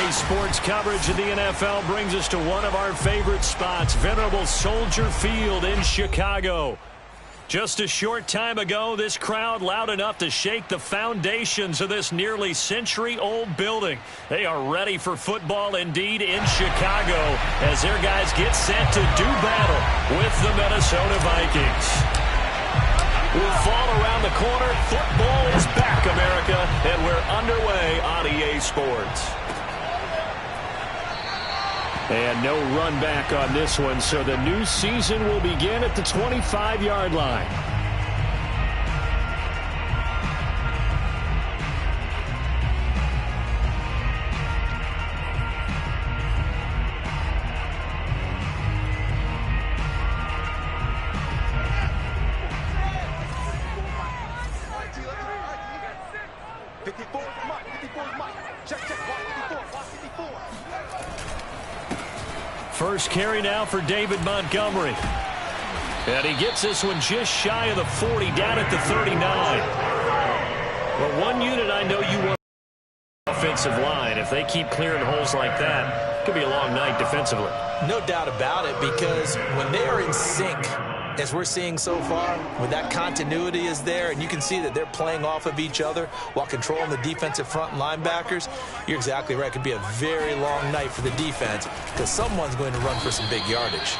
Today's sports coverage of the NFL brings us to one of our favorite spots, venerable Soldier Field in Chicago. Just a short time ago, this crowd loud enough to shake the foundations of this nearly century-old building. They are ready for football indeed in Chicago as their guys get set to do battle with the Minnesota Vikings. We'll fall around the corner. Football is back, America, and we're underway on EA Sports. And no run back on this one, so the new season will begin at the 25-yard line. First carry now for David Montgomery. And he gets this one just shy of the 40, down at the 39. Well, one unit I know you want offensive line. If they keep clearing holes like that, it could be a long night defensively. No doubt about it, because when they are in sync, as we're seeing so far, when that continuity is there and you can see that they're playing off of each other while controlling the defensive front and linebackers, you're exactly right. It could be a very long night for the defense because someone's going to run for some big yardage.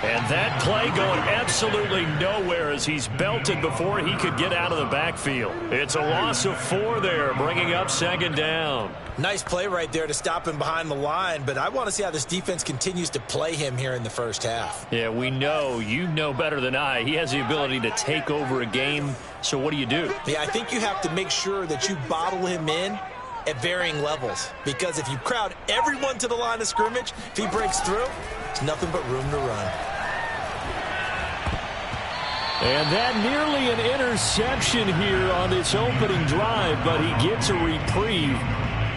And that play going absolutely nowhere as he's belted before he could get out of the backfield. It's a loss of 4 there, bringing up second down. Nice play right there to stop him behind the line, but I want to see how this defense continues to play him here in the first half. Yeah, we know. You know better than I. He has the ability to take over a game, so what do you do? Yeah, I think you have to make sure that you bottle him in at varying levels, because if you crowd everyone to the line of scrimmage, if he breaks through, there's nothing but room to run. And that nearly an interception here on this opening drive, but he gets a reprieve.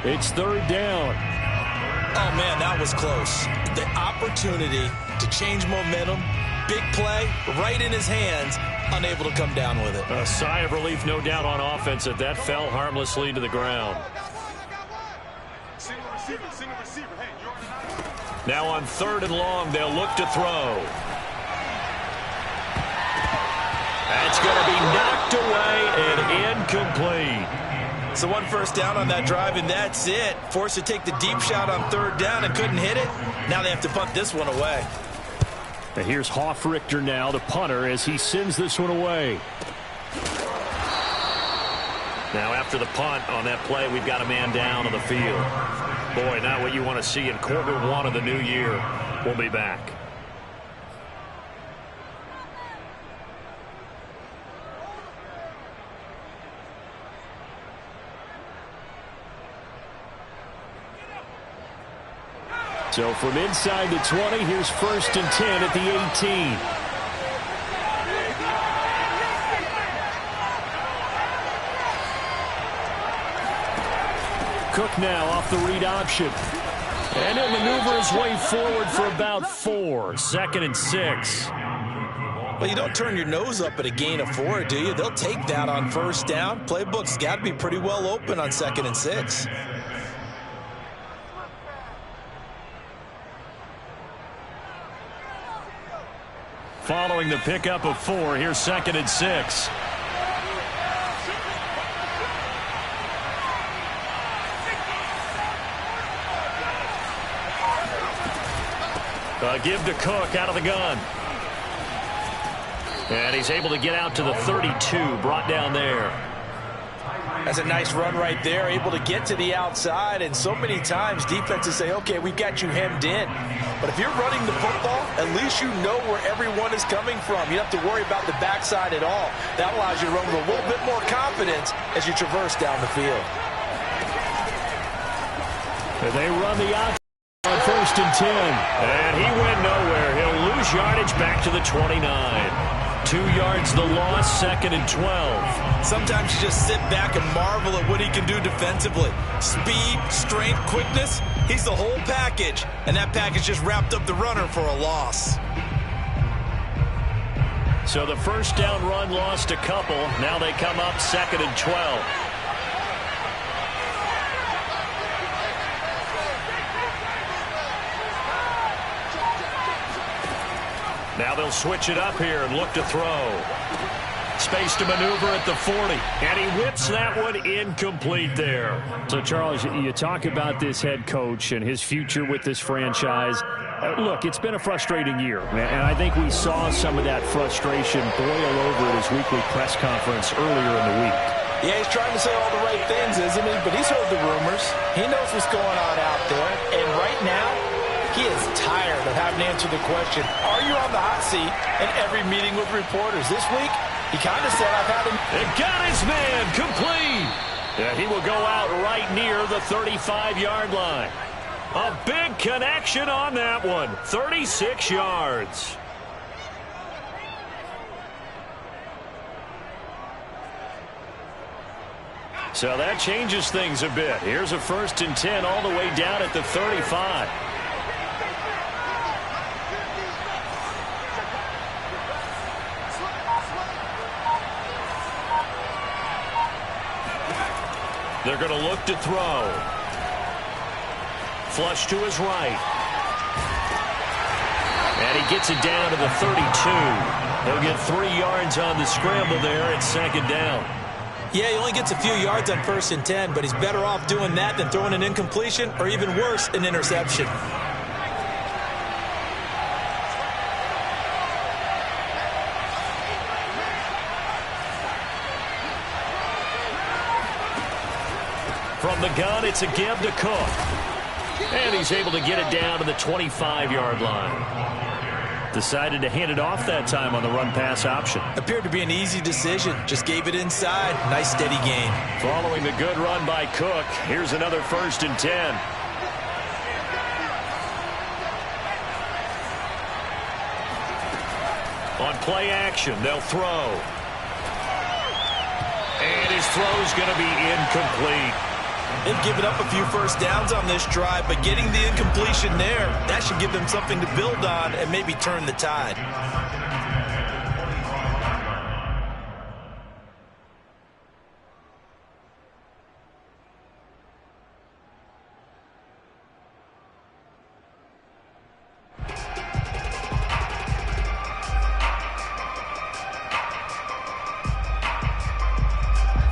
It's third down. Oh, man, that was close. The opportunity to change momentum, big play, right in his hands, unable to come down with it. A sigh of relief, no doubt, on offense that that fell harmlessly to the ground. Now on 3rd and long, they'll look to throw. That's going to be knocked away and incomplete. So 1 first down on that drive, and that's it. Forced to take the deep shot on 3rd down and couldn't hit it. Now they have to punt this one away. And here's Hofrichter now, the punter, as he sends this one away. Now after the punt on that play, we've got a man down on the field. Boy, not what you want to see in quarter 1 of the new year. We'll be back. So from inside the 20, here's 1st and 10 at the 18. Cook now off the read option. And he'll maneuver his way forward for about 4. 2nd and 6. Well, you don't turn your nose up at a gain of 4, do you? They'll take that on 1st down. Playbook's got to be pretty well open on 2nd and 6. Following the pickup of 4, here's 2nd and 6. Give to Cook out of the gun. And he's able to get out to the 32, brought down there. That's a nice run right there, able to get to the outside, and so many times defenses say, okay, we've got you hemmed in. But if you're running the football, at least you know where everyone is coming from. You don't have to worry about the backside at all. That allows you to run with a little bit more confidence as you traverse down the field. And they run the option on 1st and 10. And he went nowhere. He'll lose yardage back to the 29. 2 yards the loss, 2nd and 12. Sometimes you just sit back and marvel at what he can do defensively. Speed, strength, quickness, he's the whole package. And that package just wrapped up the runner for a loss. So the 1st down run lost a couple. Now they come up 2nd and 12. Now they'll switch it up here and look to throw. Space to maneuver at the 40. And he whips that one incomplete there. So, Charles, you talk about this head coach and his future with this franchise. Look, it's been a frustrating year, and I think we saw some of that frustration boil over at his weekly press conference earlier in the week. Yeah, he's trying to say all the right things, isn't he? But he's heard the rumors. He knows what's going on out there. And right now, he is tired of having to answer the question, are you on the hot seat in every meeting with reporters? This week, he kind of said, I've had him. And got his man complete. Yeah, he will go out right near the 35-yard line. A big connection on that one. 36 yards. So that changes things a bit. Here's a 1st and 10 all the way down at the 35. They're going to look to throw. Flush to his right. And he gets it down to the 32. He'll get 3 yards on the scramble there. It's 2nd down. Yeah, he only gets a few yards on 1st and 10, but he's better off doing that than throwing an incompletion or even worse, an interception. From the gun, it's a give to Cook. And he's able to get it down to the 25-yard line. Decided to hand it off that time on the run-pass option. Appeared to be an easy decision. Just gave it inside. Nice, steady gain. Following the good run by Cook, here's another 1st and 10. On play action, they'll throw. And his throw's going to be incomplete. They've given up a few first downs on this drive, but getting the incompletion there, that should give them something to build on and maybe turn the tide.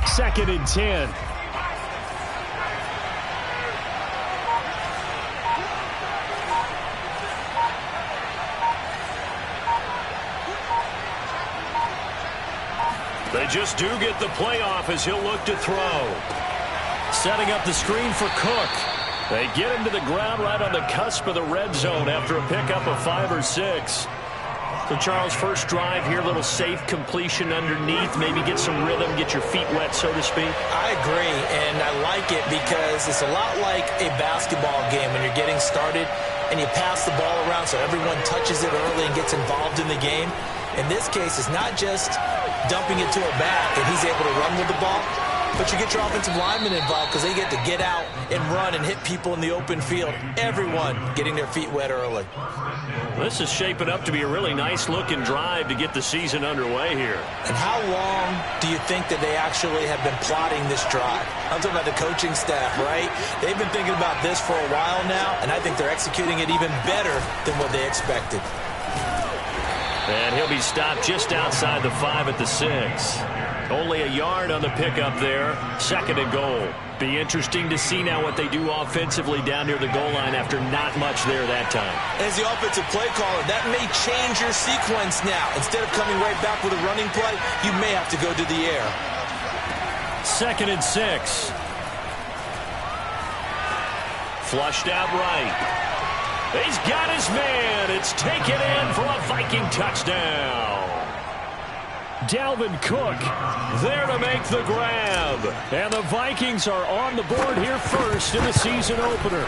Second and 10. They just do get the playoff as he'll look to throw. Setting up the screen for Cook. They get him to the ground right on the cusp of the red zone after a pickup of 5 or 6. So, Charles, first drive here, little safe completion underneath. Maybe get some rhythm, get your feet wet, so to speak. I agree, and I like it because it's a lot like a basketball game when you're getting started and you pass the ball around so everyone touches it early and gets involved in the game. In this case, it's not just dumping it to a back and he's able to run with the ball, but you get your offensive linemen involved because they get to get out and run and hit people in the open field. Everyone getting their feet wet early. This is shaping up to be a really nice-looking drive to get the season underway here. And how long do you think that they actually have been plotting this drive? I'm talking about the coaching staff, right? They've been thinking about this for a while now, and I think they're executing it even better than what they expected. And he'll be stopped just outside the 5 at the 6. Only a yard on the pickup there. 2nd and goal. Be interesting to see now what they do offensively down near the goal line after not much there that time. As the offensive play caller, that may change your sequence now. Instead of coming right back with a running play, you may have to go to the air. 2nd and 6. Flushed out right. He's got his man. It's taken in for a Viking touchdown. Dalvin Cook there to make the grab. And the Vikings are on the board here first in the season opener.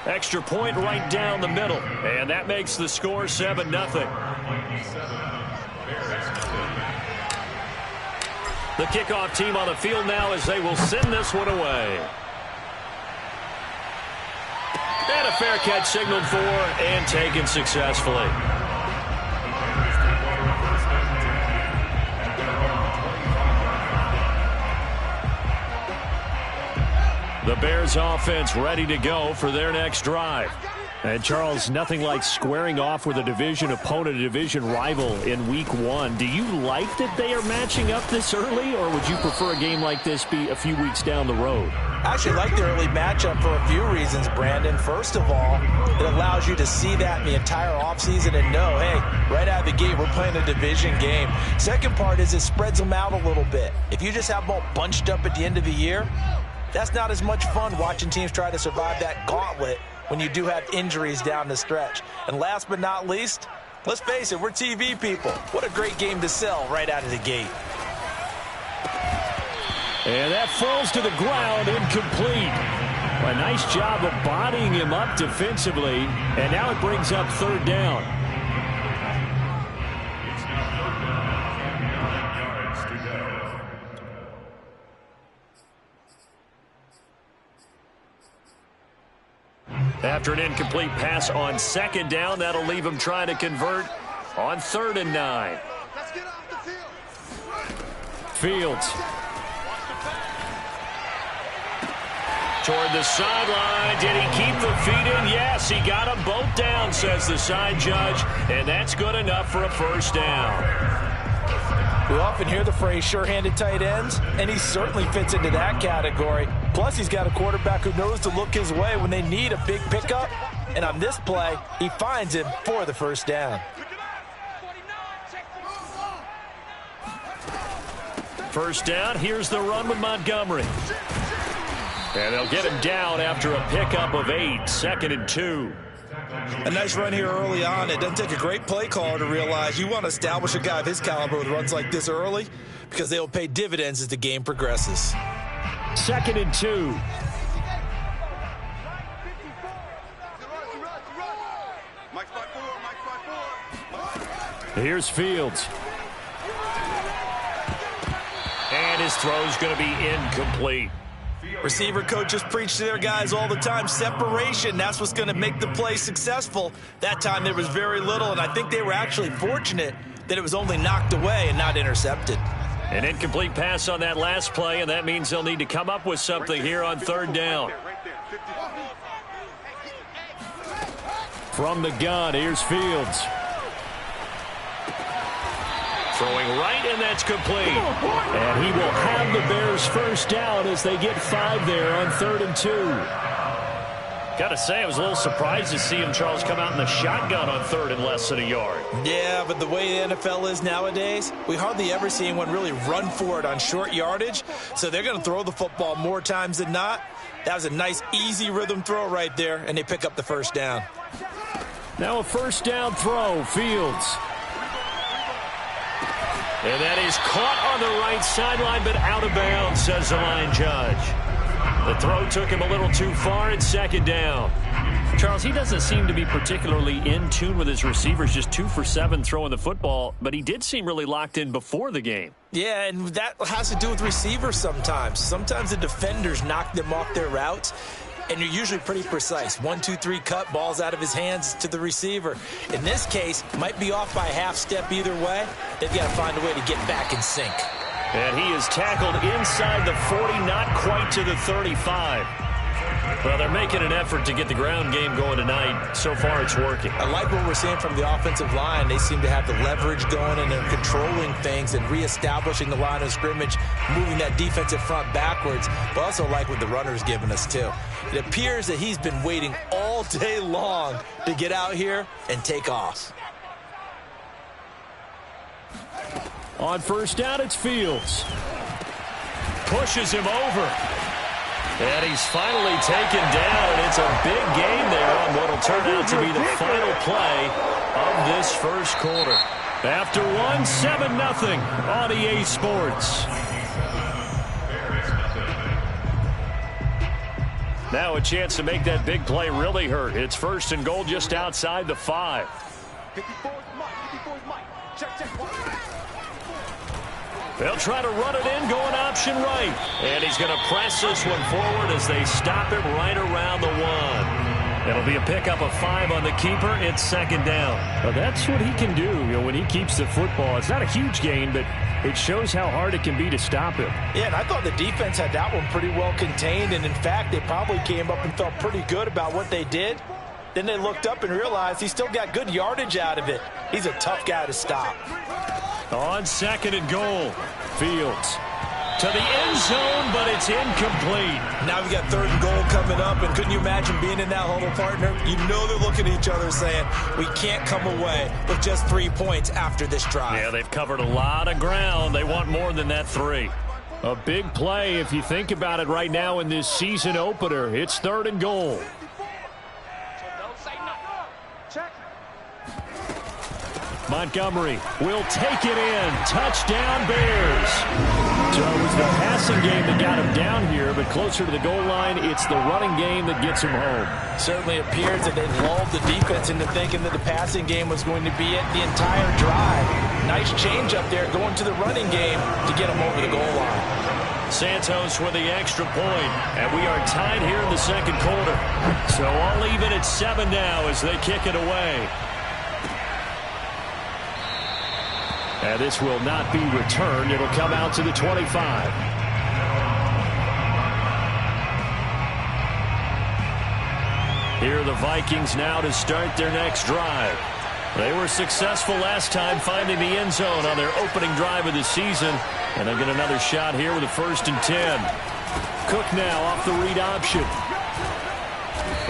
Extra point right down the middle. And that makes the score 7-0. The kickoff team on the field now as they will send this one away. And a fair catch signaled for and taken successfully. The Bears offense ready to go for their next drive. And Charles, nothing like squaring off with a division opponent, a division rival in week 1. Do you like that they are matching up this early, or would you prefer a game like this be a few weeks down the road? I actually like the early matchup for a few reasons, Brandon. First of all, it allows you to see that in the entire offseason and know, hey, right out of the gate, we're playing a division game. Second part is it spreads them out a little bit. If you just have them all bunched up at the end of the year, that's not as much fun watching teams try to survive that gauntlet when you do have injuries down the stretch. And last but not least, let's face it, we're TV people. What a great game to sell right out of the gate. And that falls to the ground, incomplete. A nice job of bodying him up defensively, and now it brings up third down. After an incomplete pass on second down, that'll leave him trying to convert on 3rd and 9. Let's get off the field. Fields. Toward the sideline. Did he keep the feet in? Yes, he got them both down, says the side judge, and that's good enough for a first down. We often hear the phrase sure-handed tight ends, and he certainly fits into that category. Plus, he's got a quarterback who knows to look his way when they need a big pickup. And on this play, he finds him for the first down. First down, here's the run with Montgomery. And they'll get him down after a pickup of 8, 2nd and 2. A nice run here early on. It doesn't take a great play caller to realize you want to establish a guy of his caliber with runs like this early because they'll pay dividends as the game progresses. 2nd and 2. Here's Fields. And his throw's going to be incomplete. Receiver coaches preach to their guys all the time. Separation, that's what's going to make the play successful. That time there was very little, and I think they were actually fortunate that it was only knocked away and not intercepted. An incomplete pass on that last play, and that means they'll need to come up with something here on 3rd down. From the gun, here's Fields. Throwing right, and that's complete. And he will have the Bears first down as they get 5 there on 3rd and 2. Got to say, I was a little surprised to see him, Charles, come out in the shotgun on 3rd and less than a yard. Yeah, but the way the NFL is nowadays, we hardly ever see anyone really run for it on short yardage. So they're going to throw the football more times than not. That was a nice, easy rhythm throw right there, and they pick up the first down. Now a first down throw, Fields. And that is caught on the right sideline, but out of bounds, says the line judge. The throw took him a little too far, and 2nd down. Charles, he doesn't seem to be particularly in tune with his receivers, just 2 for 7 throwing the football, but he did seem really locked in before the game. Yeah, and that has to do with receivers sometimes. Sometimes the defenders knock them off their routes, and you're usually pretty precise. 1, 2, 3 cut, balls out of his hands to the receiver. In this case, might be off by a half step either way. They've got to find a way to get back in sync. And he is tackled inside the 40, not quite to the 35. Well, they're making an effort to get the ground game going tonight. So far, it's working. I like what we're seeing from the offensive line. They seem to have the leverage going, and they're controlling things and reestablishing the line of scrimmage, moving that defensive front backwards. But also like what the runner's giving us, too. It appears that he's been waiting all day long to get out here and take off. On first down, it's Fields. Pushes him over. And he's finally taken down, and it's a big gain there on what will turn out to be the final play of this first quarter. After 1, 7-0 on EA Sports. Now a chance to make that big play really hurt. It's 1st and goal just outside the 5. They'll try to run it in, going option right. And he's going to press this one forward as they stop him right around the 1. It'll be a pickup of 5 on the keeper. It's 2nd down. Well, that's what he can do, when he keeps the football. It's not a huge gain, but it shows how hard it can be to stop him. Yeah, and I thought the defense had that one pretty well contained. And, in fact, they probably came up and felt pretty good about what they did. Then they looked up and realized he still got good yardage out of it. He's a tough guy to stop. On 2nd and goal, Fields to the end zone, but it's incomplete. Now we got 3rd and goal coming up, and couldn't you imagine being in that huddle, partner? You know they're looking at each other saying, we can't come away with just 3 points after this drive. Yeah, they've covered a lot of ground. They want more than that 3. A big play if you think about it right now in this season opener. It's 3rd and goal. Montgomery will take it in. Touchdown, Bears. So it was the passing game that got him down here, but closer to the goal line, it's the running game that gets him home. Certainly appears that they lulled the defense into thinking that the passing game was going to be it the entire drive. Nice change up there going to the running game to get him over the goal line. Santos with the extra point, and we are tied here in the 2nd quarter. So all even at 7 now as they kick it away. And this will not be returned. It'll come out to the 25. Here are the Vikings now to start their next drive. They were successful last time finding the end zone on their opening drive of the season. And they'll get another shot here with a 1st and 10. Cook now off the read option.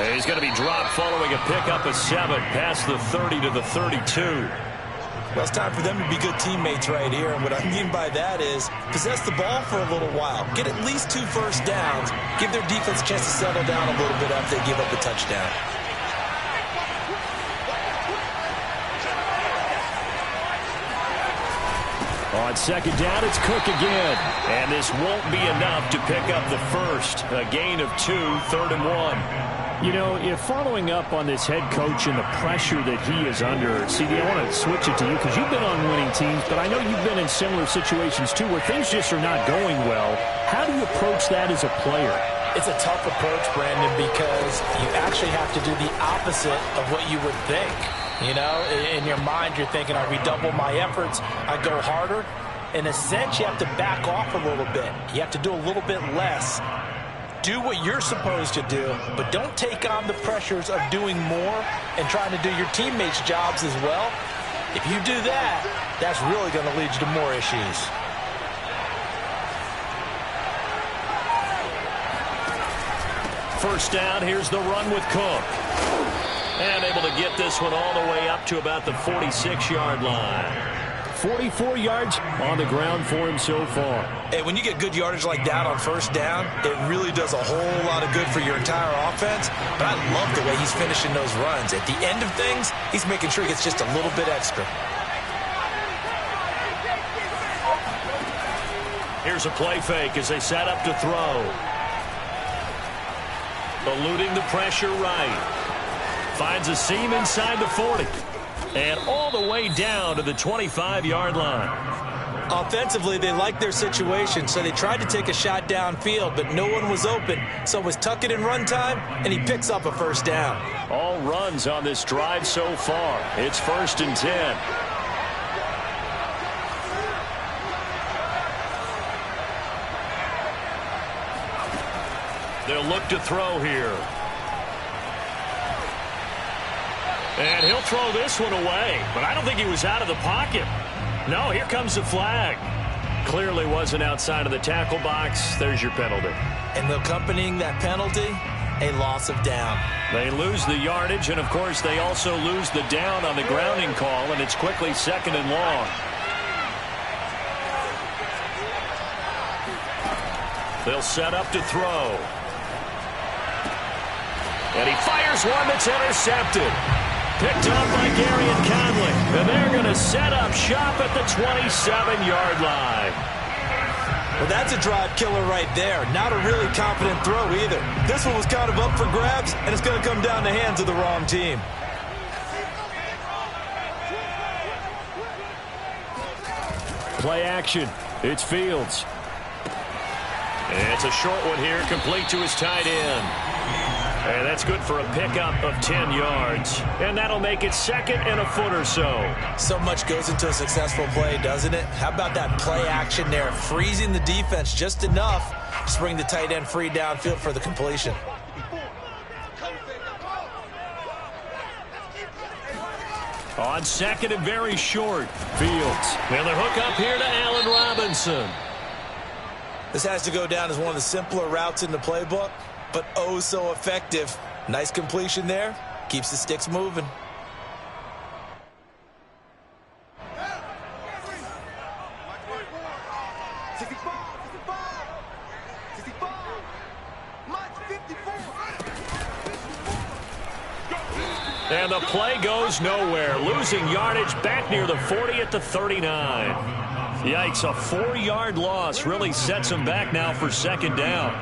And he's going to be dropped following a pickup of 7 past the 30 to the 32. Well, it's time for them to be good teammates right here. And what I mean by that is possess the ball for a little while. Get at least 2 first downs. Give their defense a chance to settle down a little bit after they give up a touchdown. On 2nd down, it's Cook again. And this won't be enough to pick up the first. A gain of 2, 3rd and 1. You know, if following up on this head coach and the pressure that he is under, CD, I want to switch it to you because you've been on winning teams, but I know you've been in similar situations too where things just are not going well. How do you approach that as a player? It's a tough approach, Brandon, because you actually have to do the opposite of what you would think. You know, in your mind, you're thinking, I redouble my efforts, I go harder. In a sense, you have to back off a little bit. You have to do a little bit less. Do what you're supposed to do, but don't take on the pressures of doing more and trying to do your teammates' jobs as well. If you do that, that's really going to lead you to more issues. First down, here's the run with Cook. And able to get this one all the way up to about the 46-yard line. 44 yards on the ground for him so far. Hey, when you get good yardage like that on 1st down, it really does a whole lot of good for your entire offense. But I love the way he's finishing those runs. At the end of things, he's making sure he gets just a little bit extra. Here's a play fake as they set up to throw. Eluding the pressure right. Finds a seam inside the 40. And all the way down to the 25-yard line. Offensively, they liked their situation, so they tried to take a shot downfield, but no one was open. So it was tuck it in run time, and he picks up a 1st down. All runs on this drive so far. It's 1st and 10. They'll look to throw here. And he'll throw this one away, but I don't think he was out of the pocket. No, here comes the flag. Clearly wasn't outside of the tackle box. There's your penalty. And accompanying that penalty, a loss of down. They lose the yardage, and of course they also lose the down on the grounding call, and it's quickly 2nd and long. They'll set up to throw. And he fires one that's intercepted. Picked up by Gary and Conley. And they're going to set up shop at the 27-yard line. Well, that's a drive killer right there. Not a really confident throw either. This one was kind of up for grabs, and it's going to come down the hands of the wrong team. Play action. It's Fields. And it's a short one here, complete to his tight end. And that's good for a pickup of 10 yards. And that'll make it 2nd and a foot or so. So much goes into a successful play, doesn't it? How about that play action there? Freezing the defense just enough to bring the tight end free downfield for the completion. On second and very short, Fields. And the hook up here to Allen Robinson. This has to go down as one of the simpler routes in the playbook, but oh so effective. Nice completion there. Keeps the sticks moving. And the play goes nowhere. Losing yardage back near the 40 at the 39. Yikes, a 4-yard loss really sets him back now for second down.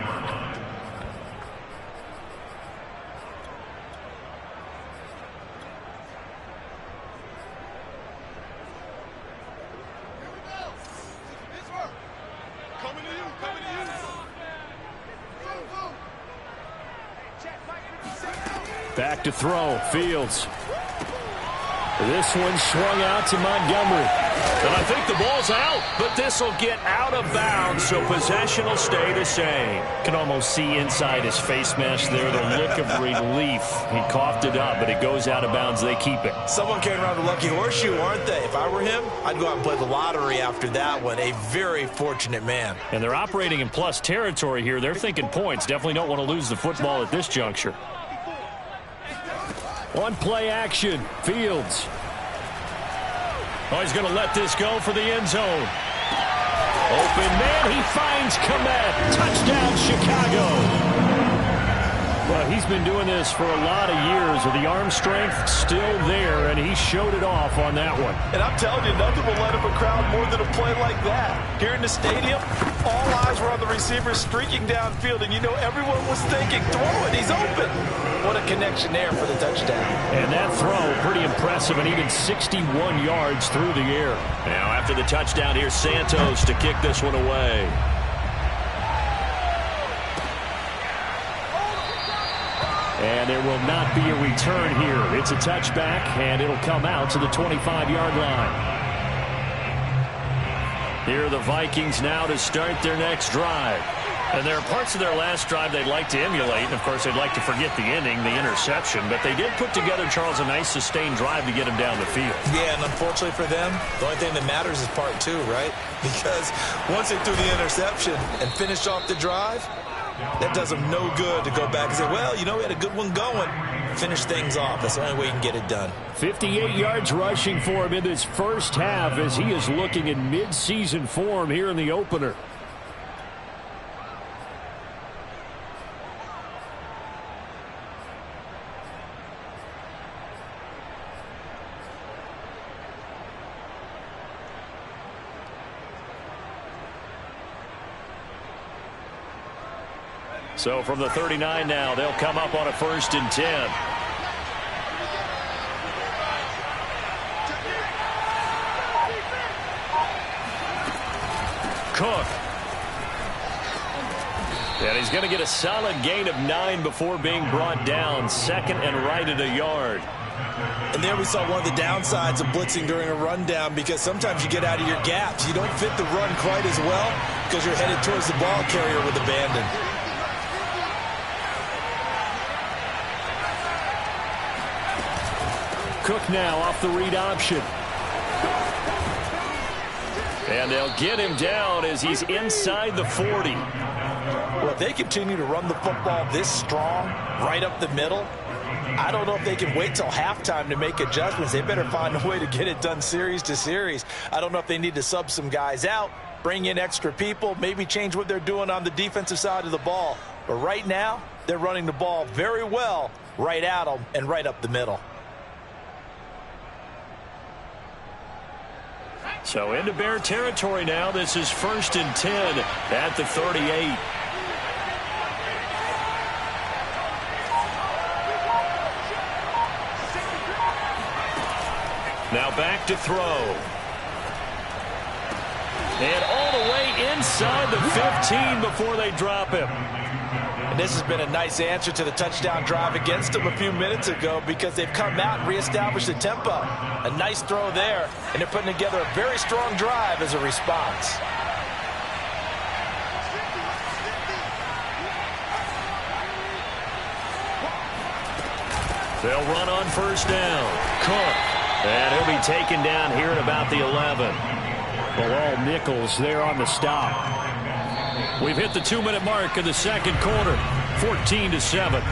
Back to throw, Fields. This one swung out to Montgomery. And I think the ball's out, but this will get out of bounds, so possession will stay the same. Can almost see inside his face mesh there the look of relief. He coughed it up, but it goes out of bounds. They keep it. Someone came around the lucky horseshoe, aren't they? If I were him, I'd go out and play the lottery after that one. A very fortunate man. And they're operating in plus territory here. They're thinking points. Definitely don't want to lose the football at this juncture. On play action, Fields. Oh, he's going to let this go for the end zone. Open man, he finds Komet. Touchdown, Chicago. Well, he's been doing this for a lot of years with the arm strength still there, and he showed it off on that one. And I'm telling you, nothing will light up a crowd more than a play like that. Here in the stadium, all eyes were on the receiver streaking downfield, and you know everyone was thinking, throw it, he's open. What a connection there for the touchdown. And that throw, pretty impressive, and even 61 yards through the air. Now after the touchdown, here's Santos to kick this one away. And there will not be a return here. It's a touchback, and it'll come out to the 25-yard line. Here are the Vikings now to start their next drive. And there are parts of their last drive they'd like to emulate. And, of course, they'd like to forget the ending, the interception. But they did put together, Charles, a nice sustained drive to get him down the field. Yeah, and unfortunately for them, the only thing that matters is part 2, right? Because once they threw the interception and finished off the drive, that does them no good to go back and say, well, you know, we had a good one going. Finish things off. That's the only way you can get it done. 58 yards rushing for him in this first half as he is looking in mid-season form here in the opener. So from the 39 now, they'll come up on a 1st and 10. Cook. And he's going to get a solid gain of 9 before being brought down. Second and right at a yard. And there we saw one of the downsides of blitzing during a rundown, because sometimes you get out of your gaps. You don't fit the run quite as well because you're headed towards the ball carrier with abandon. Cook now off the read option. And they'll get him down as he's inside the 40. Well, if they continue to run the football this strong, right up the middle, I don't know if they can wait till halftime to make adjustments. They better find a way to get it done series to series. I don't know if they need to sub some guys out, bring in extra people, maybe change what they're doing on the defensive side of the ball. But right now, they're running the ball very well right at them and right up the middle. So into Bear territory now. This is 1st and 10 at the 38. Now back to throw. And all the way inside the 15 before they drop him. And this has been a nice answer to the touchdown drive against them a few minutes ago, because they've come out and reestablished the tempo. A nice throw there, and they're putting together a very strong drive as a response. They'll run on 1st down. Cook. And he'll be taken down here at about the 11. Well, all nickels there on the stop. We've hit the 2-minute mark of the second quarter, 14-7.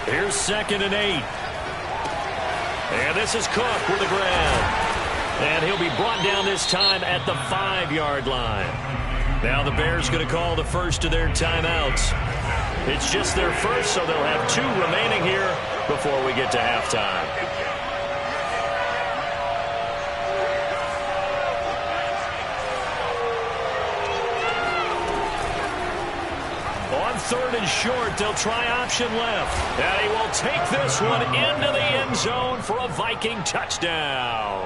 Here's 2nd and 8. And this is Cook with the grab. And he'll be brought down this time at the 5-yard line. Now the Bears going to call the first of their timeouts. It's just their first, so they'll have 2 remaining here before we get to halftime. On 3rd and short, they'll try option left. And he will take this one into the end zone for a Viking touchdown.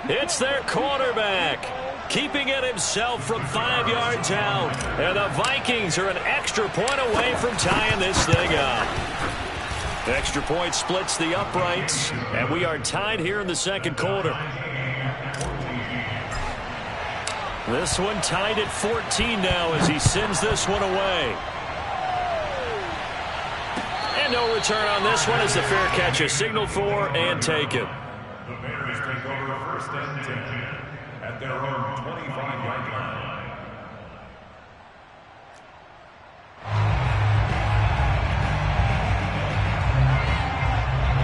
It's their quarterback, keeping it himself from 5 yards out. And the Vikings are an extra point away from tying this thing up. The extra point splits the uprights, and we are tied here in the second quarter. This one tied at 14 now as he sends this one away. And no return on this one as the fair catch is signaled for and taken. The Bears take over 1st and 10 at their own 25-yard line.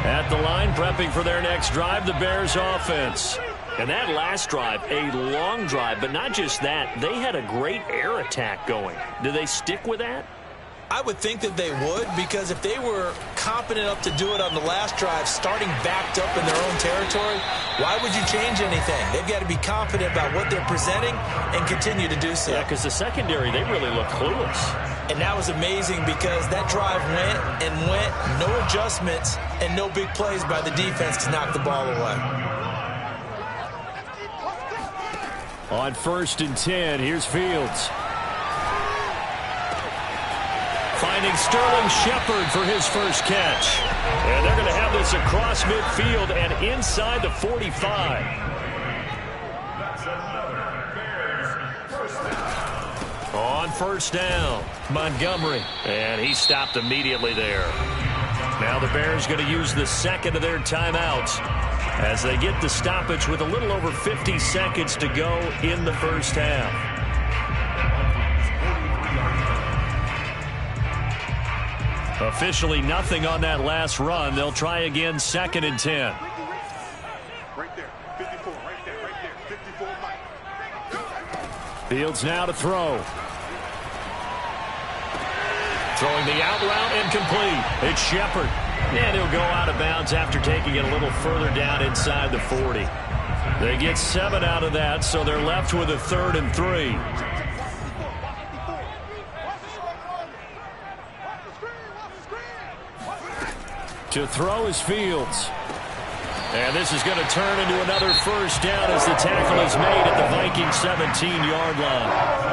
At the line, prepping for their next drive, the Bears offense. And that last drive, a long drive, but not just that. They had a great air attack going. Do they stick with that? I would think that they would, because if they were competent enough to do it on the last drive, starting backed up in their own territory, why would you change anything? They've got to be confident about what they're presenting and continue to do so. Yeah, because the secondary, they really look clueless. And that was amazing because that drive went and went, no adjustments, and no big plays by the defense to knock the ball away. On 1st and 10, here's Fields. Finding Sterling Shepard for his first catch. And they're going to have this across midfield and inside the 45. On 1st down, Montgomery. And he stopped immediately there. Now the Bears going to use the 2nd of their timeouts as they get the stoppage with a little over 50 seconds to go in the first half. Officially nothing on that last run. They'll try again 2nd and 10. Right there, 54, right there, 54, Mike. Fields now to throw. Throwing the out route incomplete. It's Shepard. And he'll go out of bounds after taking it a little further down inside the 40. They get 7 out of that, so they're left with a 3rd and 3. To throw is Fields. And this is going to turn into another first down as the tackle is made at the Viking 17-yard line.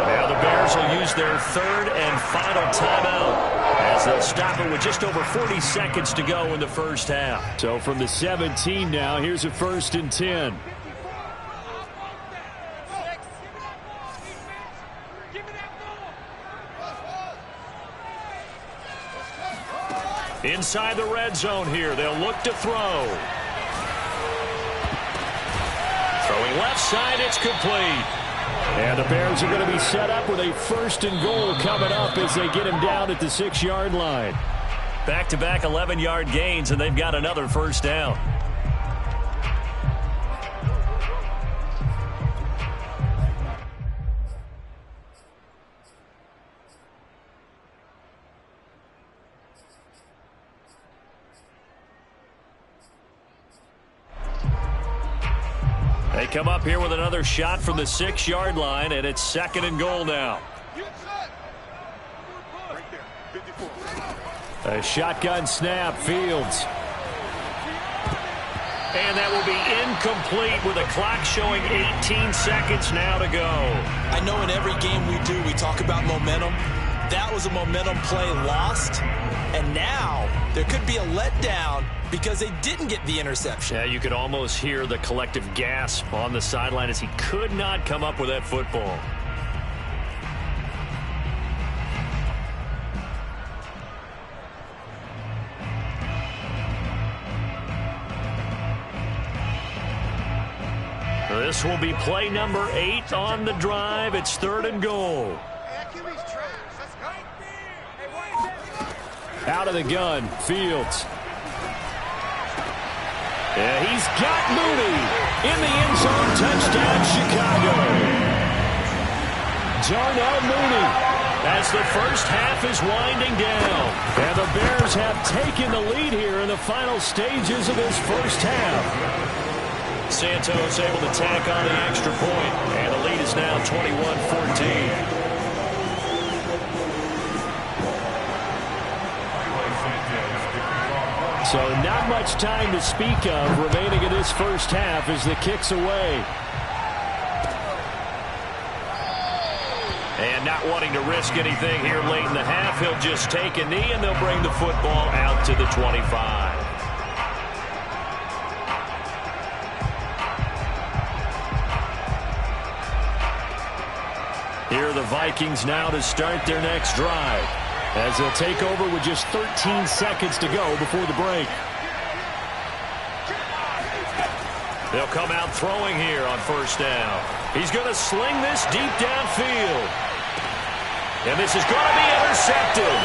Now the Bears will use their 3rd and final timeout as they'll stop it with just over 40 seconds to go in the first half. So from the 17 now, here's a 1st and 10. Inside the red zone here, they'll look to throw. Throwing left side, it's complete. And the Bears are going to be set up with a 1st and goal coming up as they get him down at the 6-yard line. Back-to-back 11-yard gains, and they've got another first down. They come up here with another shot from the 6-yard line, and it's 2nd and goal now. A shotgun snap, Fields. And that will be incomplete with a clock showing 18 seconds now to go. I know in every game we do, we talk about momentum. That was a momentum play lost. And now there could be a letdown because they didn't get the interception. Yeah, you could almost hear the collective gasp on the sideline as he could not come up with that football. This will be play number 8 on the drive. It's 3rd and goal. Out of the gun, Fields. Yeah, he's got Mooney in the end zone. Touchdown, Chicago. Darnell Mooney as the first half is winding down. And the Bears have taken the lead here in the final stages of this first half. Santos able to tack on the extra point, and the lead is now 21-14. So not much time to speak of remaining in this first half as the kick's away. And not wanting to risk anything here late in the half, he'll just take a knee and they'll bring the football out to the 25. Here are the Vikings now to start their next drive, as they'll take over with just 13 seconds to go before the break. They'll come out throwing here on first down. He's going to sling this deep downfield. And this is going to be intercepted.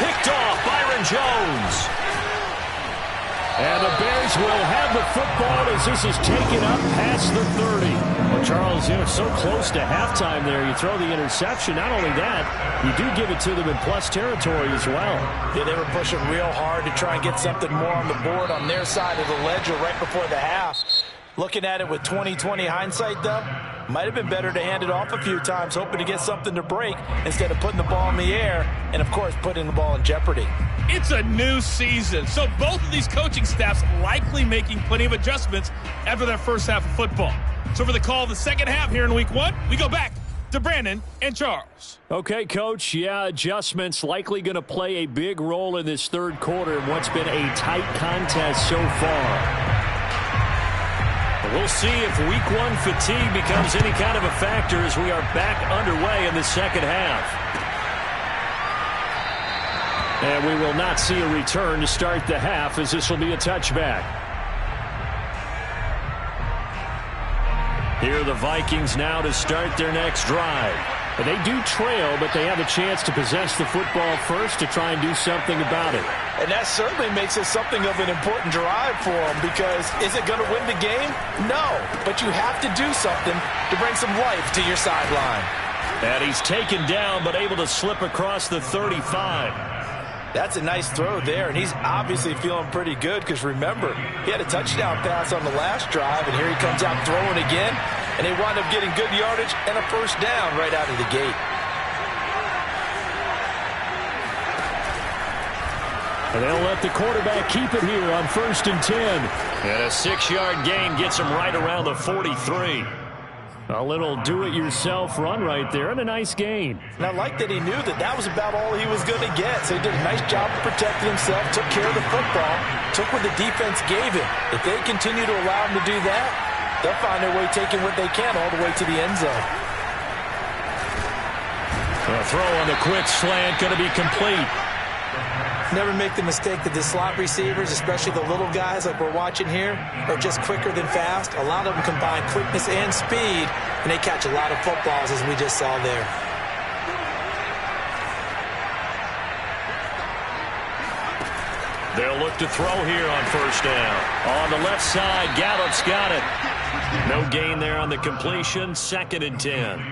Picked off Byron Jones. And the Bears will have the football as this is taken up past the 30. Well, Charles, so close to halftime there. You throw the interception. Not only that, you do give it to them in plus territory as well. Yeah, they were pushing real hard to try and get something more on the board on their side of the ledger right before the half. Looking at it with 20/20 hindsight, though, might have been better to hand it off a few times, hoping to get something to break instead of putting the ball in the air and, of course, putting the ball in jeopardy. It's a new season, so both of these coaching staffs likely making plenty of adjustments after their first half of football. So for the call of the second half here in Week 1, we go back to Brandon and Charles. Okay, Coach. Yeah, adjustments likely going to play a big role in this third quarter in what's been a tight contest so far. We'll see if Week 1 fatigue becomes any kind of a factor as we are back underway in the second half. And we will not see a return to start the half, as this will be a touchback. Here are the Vikings now to start their next drive. And they do trail, but they have a chance to possess the football first to try and do something about it. And that certainly makes it something of an important drive for them, because is it going to win the game? No, but you have to do something to bring some life to your sideline. And he's taken down, but able to slip across the 35. That's a nice throw there, and he's obviously feeling pretty good because, remember, he had a touchdown pass on the last drive, and here he comes out throwing again, and they wind up getting good yardage and a first down right out of the gate. And they'll let the quarterback keep it here on 1st and 10. And a 6-yard gain gets him right around the 43. A little do-it-yourself run right there, and a nice gain. And I like that he knew that that was about all he was going to get. So he did a nice job of protecting himself, took care of the football, took what the defense gave him. If they continue to allow him to do that, they'll find their way taking what they can all the way to the end zone. A throw on the quick slant, going to be complete. Never make the mistake that the slot receivers, especially the little guys like we're watching here, are just quicker than fast. A lot of them combine quickness and speed, and they catch a lot of footballs, as we just saw there. They'll look to throw here on first down. On the left side, Gallup's got it. No gain there on the completion, 2nd and 10.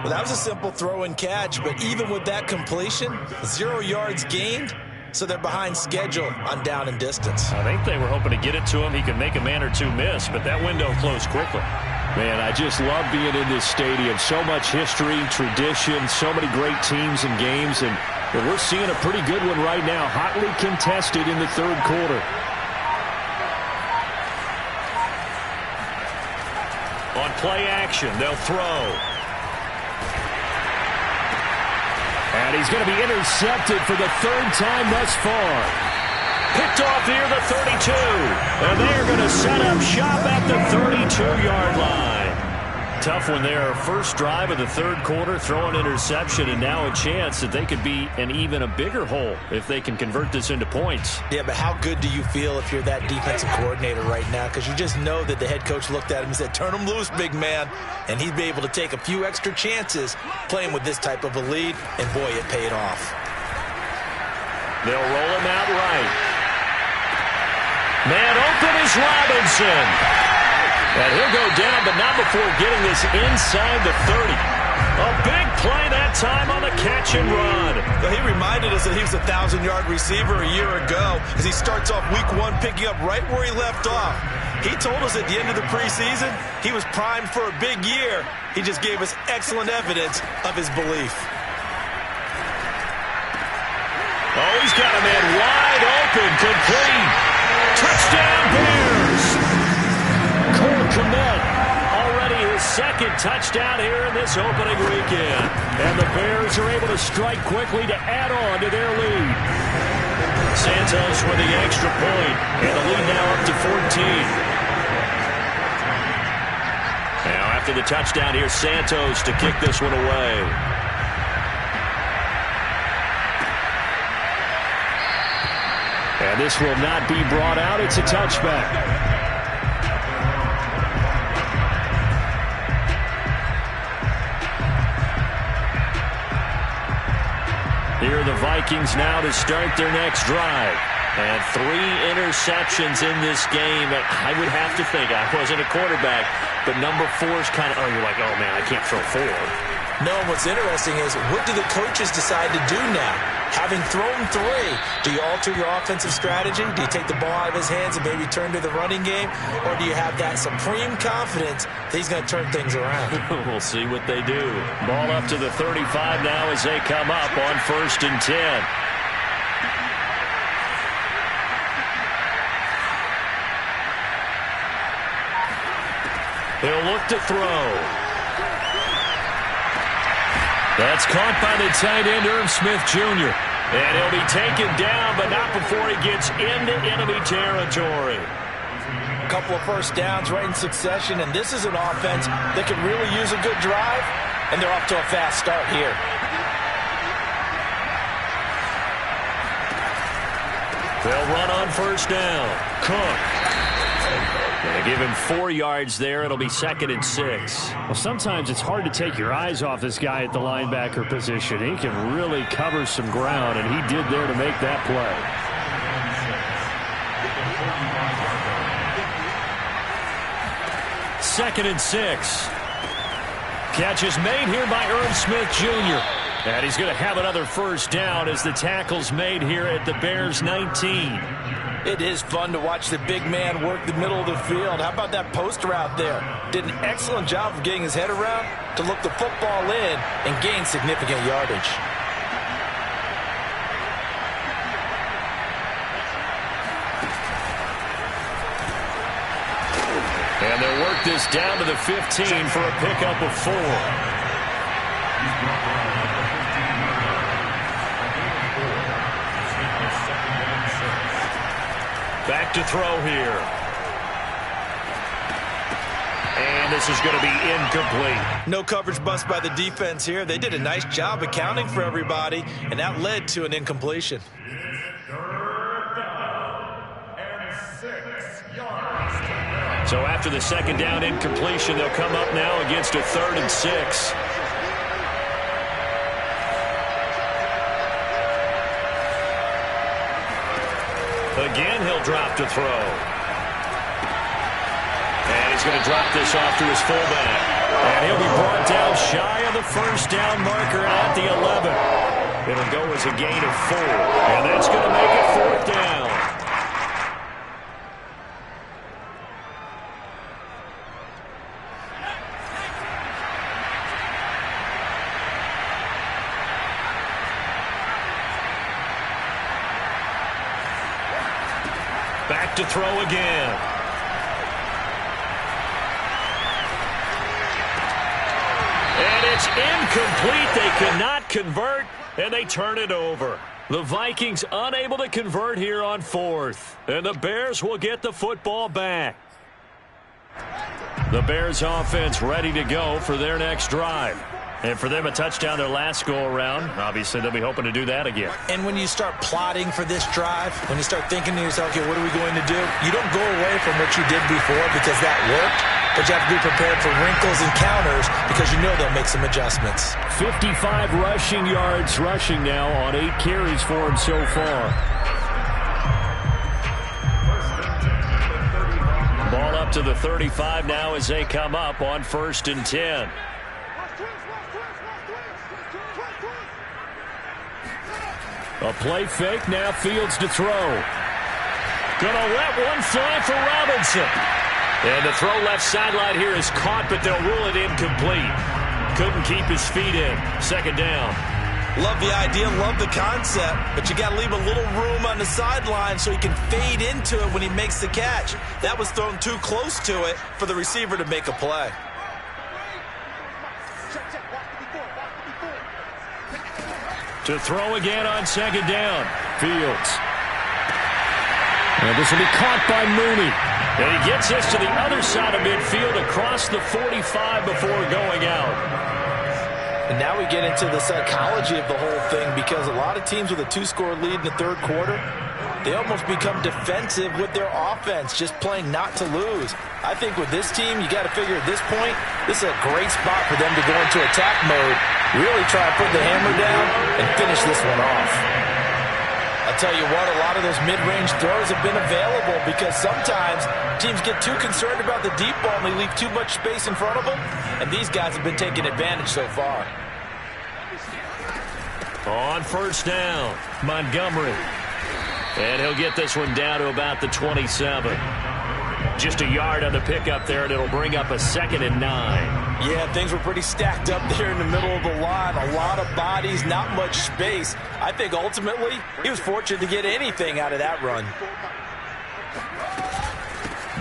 Well, that was a simple throw and catch, but even with that completion, 0 yards gained, so they're behind schedule on down and distance. I think they were hoping to get it to him. He could make a man or two miss, but that window closed quickly. Man, I just love being in this stadium. So much history, tradition, so many great teams and games, and we're seeing a pretty good one right now, hotly contested in the third quarter. play action. They'll throw. And he's going to be intercepted for the third time thus far. Picked off near the 32. And they're going to set up shop at the 32-yard line. Tough one there. First drive of the third quarter, throw an interception, and now a chance that they could be in even a bigger hole if they can convert this into points. Yeah, but how good do you feel if you're that defensive coordinator right now? Because you just know that the head coach looked at him and said, turn him loose, big man. And he'd be able to take a few extra chances playing with this type of a lead, and boy, it paid off. They'll roll him out right. Man open is Robinson. And he'll go down, but not before getting this inside the 30. A big play that time on the catch and run. He reminded us that he was a 1,000-yard receiver a year ago as he starts off week 1 picking up right where he left off. He told us at the end of the preseason he was primed for a big year. He just gave us excellent evidence of his belief. Oh, he's got a man wide open, complete. Touchdown, Bears. Komet, already his second touchdown here in this opening weekend. And the Bears are able to strike quickly to add on to their lead. Santos with the extra point, and the lead now up to 14. Now after the touchdown, here's Santos to kick this one away. And this will not be brought out. It's a touchback. Here are the Vikings now to start their next drive. And 3 interceptions in this game. I would have to think, I wasn't a quarterback, but number 4 is kind of, you're like, oh, man, I can't throw 4. No, and what's interesting is, what do the coaches decide to do now? Having thrown 3, do you alter your offensive strategy? Do you take the ball out of his hands and maybe turn to the running game? Or do you have that supreme confidence that he's going to turn things around? We'll see what they do. Ball up to the 35 now as they come up on 1st and 10. He'll look to throw. That's caught by the tight end, Smith Jr. And he'll be taken down, but not before he gets into enemy territory. A couple of first downs right in succession, and this is an offense that could really use a good drive, and they're off to a fast start here. They'll run on 1st down. Cook. They give him 4 yards there. It'll be 2nd and 6. Well, sometimes it's hard to take your eyes off this guy at the linebacker position. He can really cover some ground, and he did there to make that play. Second and 6. Catch is made here by Smith Jr. And he's going to have another first down as the tackle's made here at the Bears 19. It is fun to watch the big man work the middle of the field. How about that poster out there? Did an excellent job of getting his head around to look the football in and gain significant yardage. And they'll work this down to the 15 for a pickup of 4. Back to throw here. And this is going to be incomplete. No coverage bust by the defense here. They did a nice job accounting for everybody, and that led to an incompletion. So after the 2nd down incompletion, they'll come up now against a 3rd and 6. Again, he'll drop to throw. And he's going to drop this off to his fullback. And he'll be brought down shy of the first down marker at the 11. It'll go as a gain of 4. And that's going to make it 4th down. Back to throw again. It's incomplete. They cannot convert, and they turn it over. The Vikings unable to convert here on 4th, and the Bears will get the football back. The Bears offense ready to go for their next drive. And for them, a touchdown their last go-around. Obviously, they'll be hoping to do that again. And when you start plotting for this drive, when you start thinking to yourself, okay, what are we going to do? You don't go away from what you did before because that worked, but you have to be prepared for wrinkles and counters because you know they'll make some adjustments. 55 rushing yards rushing now on 8 carries for him so far. Ball up to the 35 now as they come up on 1st and 10. A play fake, now Fields to throw. Gonna let one fly for Robinson. And the throw left sideline here is caught, but they'll rule it incomplete. Couldn't keep his feet in. 2nd down. Love the idea, love the concept, but you got to leave a little room on the sideline so he can fade into it when he makes the catch. That was thrown too close to it for the receiver to make a play. To throw again on 2nd down. Fields. And this will be caught by Mooney. And he gets this to the other side of midfield across the 45 before going out. And now we get into the psychology of the whole thing because a lot of teams with a 2-score lead in the 3rd quarter, they almost become defensive with their offense, just playing not to lose. I think with this team, you got to figure at this point, this is a great spot for them to go into attack mode, really try to put the hammer down and finish this one off. I'll tell you what, a lot of those mid-range throws have been available because sometimes teams get too concerned about the deep ball and they leave too much space in front of them, and these guys have been taking advantage so far. On 1st down, Montgomery. And he'll get this one down to about the 27. Just a yard on the pickup there, and it'll bring up a 2nd and 9. Yeah, things were pretty stacked up there in the middle of the line. A lot of bodies, not much space. I think ultimately he was fortunate to get anything out of that run.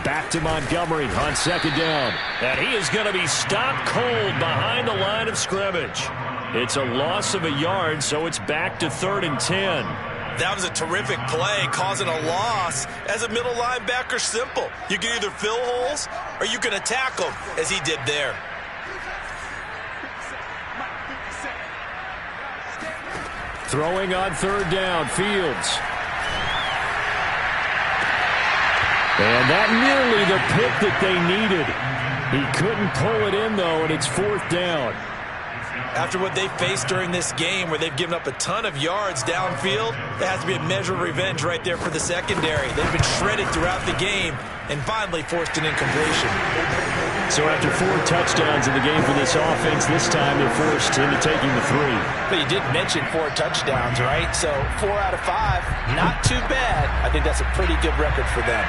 Back to Montgomery on 2nd down. And he is going to be stopped cold behind the line of scrimmage. It's a loss of a yard, so it's back to 3rd and 10. That was a terrific play, causing a loss. As a middle linebacker, simple. You can either fill holes or you can attack them, as he did there. Throwing on 3rd down, Fields. And that nearly the pick that they needed. He couldn't pull it in, though, and it's 4th down. After what they faced during this game where they've given up a ton of yards downfield, there has to be a measure of revenge right there for the secondary. They've been shredded throughout the game and finally forced an incompletion. So after 4 touchdowns in the game for this offense, this time they're forced into taking the 3. But you did mention 4 touchdowns, right? So 4 out of 5, not too bad. I think that's a pretty good record for them.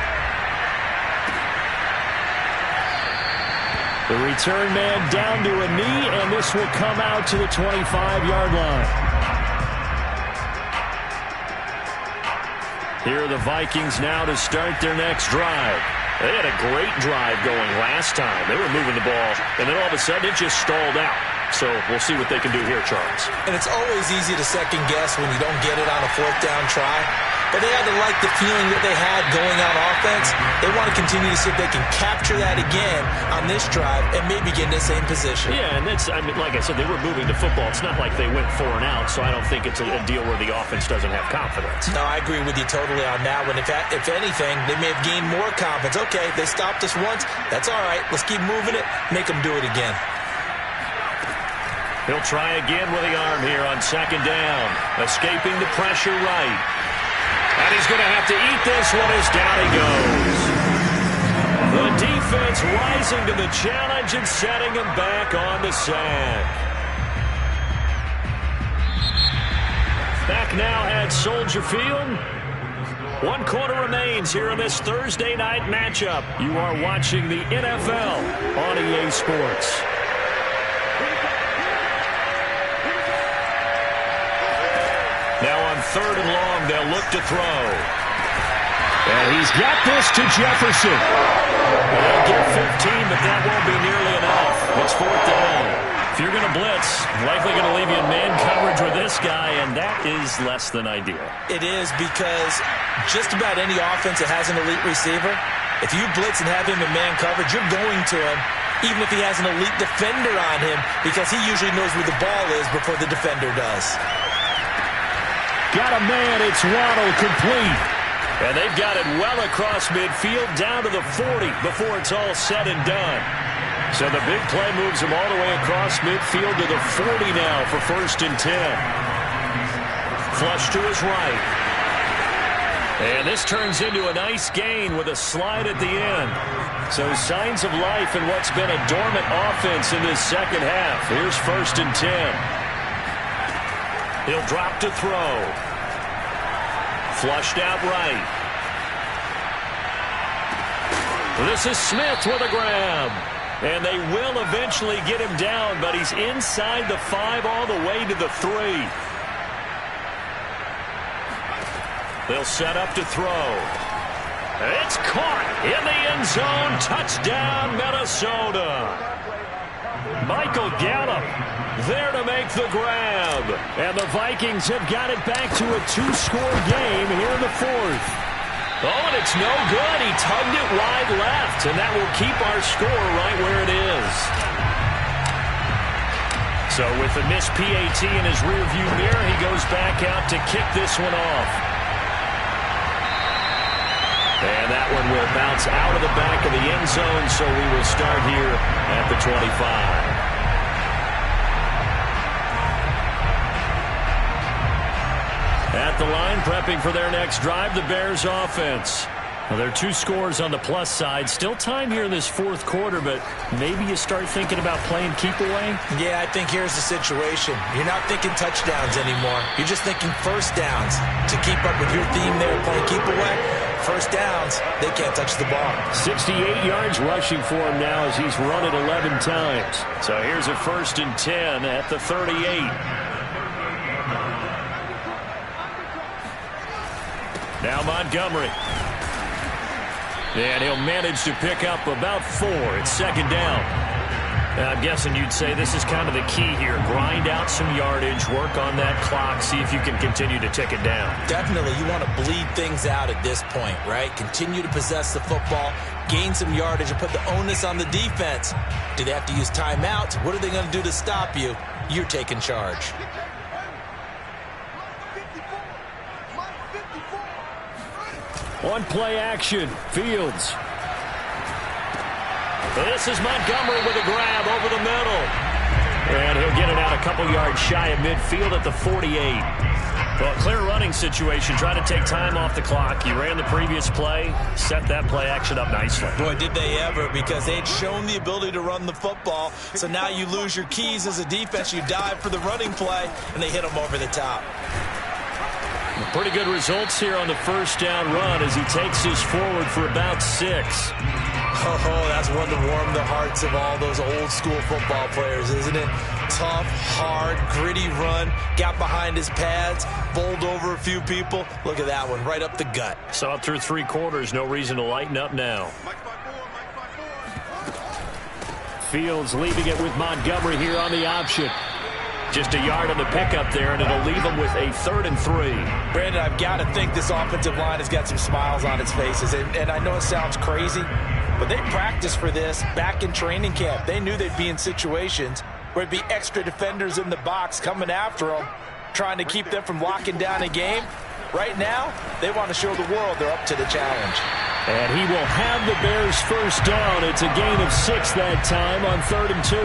The return man down to a knee, and this will come out to the 25-yard line. Here are the Vikings now to start their next drive. They had a great drive going last time. They were moving the ball, and then all of a sudden it just stalled out. So we'll see what they can do here, Charles. And it's always easy to second guess when you don't get it on a 4th down try. But they had to like the feeling that they had going on offense. They want to continue to see if they can capture that again on this drive and maybe get in the same position. Yeah, and that's, I mean, like I said, they were moving the football. It's not like they went 4 and out, so I don't think it's a deal where the offense doesn't have confidence. No, I agree with you totally on that one. If anything, they may have gained more confidence. Okay, they stopped us once. That's all right. Let's keep moving it. Make them do it again. He'll try again with the arm here on 2nd down. Escaping the pressure right. And he's going to have to eat this one as down he goes. The defense rising to the challenge and setting him back on the sack. Back now at Soldier Field. 1 quarter remains here in this Thursday night matchup. You are watching the NFL on EA Sports. Now on 3rd and long, they'll look to throw. And he's got this to Jefferson. They'll get 15, but that won't be nearly enough. It's 4th down. If you're going to blitz, likely going to leave you in man coverage with this guy, and that is less than ideal. It is, because just about any offense that has an elite receiver, if you blitz and have him in man coverage, you're going to him, even if he has an elite defender on him, because he usually knows where the ball is before the defender does. Got a man, it's Waddle, complete. And they've got it well across midfield, down to the 40 before it's all said and done. So the big play moves him all the way across midfield to the 40 now for 1st and 10. Flush to his right. And this turns into a nice gain with a slide at the end. So signs of life in what's been a dormant offense in this second half. Here's 1st and 10. He'll drop to throw. Flushed out right. This is Smith with a grab. And they will eventually get him down, but he's inside the 5 all the way to the 3. They'll set up to throw. It's caught in the end zone. Touchdown, Minnesota. Michael Gallup there to make the grab. And the Vikings have got it back to a 2-score game here in the 4th. Oh, and it's no good. He tugged it wide left, and that will keep our score right where it is. So with the missed PAT in his rearview mirror, he goes back out to kick this one off. And that one will bounce out of the back of the end zone, so we will start here at the 25. At the line, prepping for their next drive, the Bears offense. Well, there are 2 scores on the plus side. Still time here in this 4th quarter, but maybe you start thinking about playing keep away? Yeah, I think here's the situation. You're not thinking touchdowns anymore. You're just thinking first downs. To keep up with your theme there, playing keep away, first downs, they can't touch the ball. 68 yards rushing for him now as he's run it 11 times. So here's a 1st and 10 at the 38. Now Montgomery. And he'll manage to pick up about 4. It's 2nd down. I'm guessing you'd say this is kind of the key here. Grind out some yardage, work on that clock, see if you can continue to tick it down. Definitely. You want to bleed things out at this point, right? Continue to possess the football, gain some yardage, and put the onus on the defense. Do they have to use timeouts? What are they going to do to stop you? You're taking charge. On play action, Fields. This is Montgomery with a grab over the middle. And he'll get it out a couple yards shy of midfield at the 48. Well, clear running situation. Try to take time off the clock. He ran the previous play, set that play action up nicely. Boy, did they ever, because they'd shown the ability to run the football. So now you lose your keys as a defense. You dive for the running play, and they hit him over the top. Pretty good results here on the 1st down run as he takes this forward for about 6. Oh, that's one to warm the hearts of all those old school football players, isn't it? Tough, hard, gritty run. Got behind his pads, bowled over a few people. Look at that one, right up the gut. Saw it through 3 quarters. No reason to lighten up now. Fields leaving it with Montgomery here on the option. Just a yard on the pickup there, and it'll leave them with a 3rd and 3. Brandon, I've got to think this offensive line has got some smiles on its faces. And I know it sounds crazy, but they practiced for this back in training camp. They knew they'd be in situations where it'd be extra defenders in the box coming after them, trying to keep them from locking down a game. Right now, they want to show the world they're up to the challenge. And he will have the Bears' 1st down. It's a gain of 6 that time on 3rd and 2.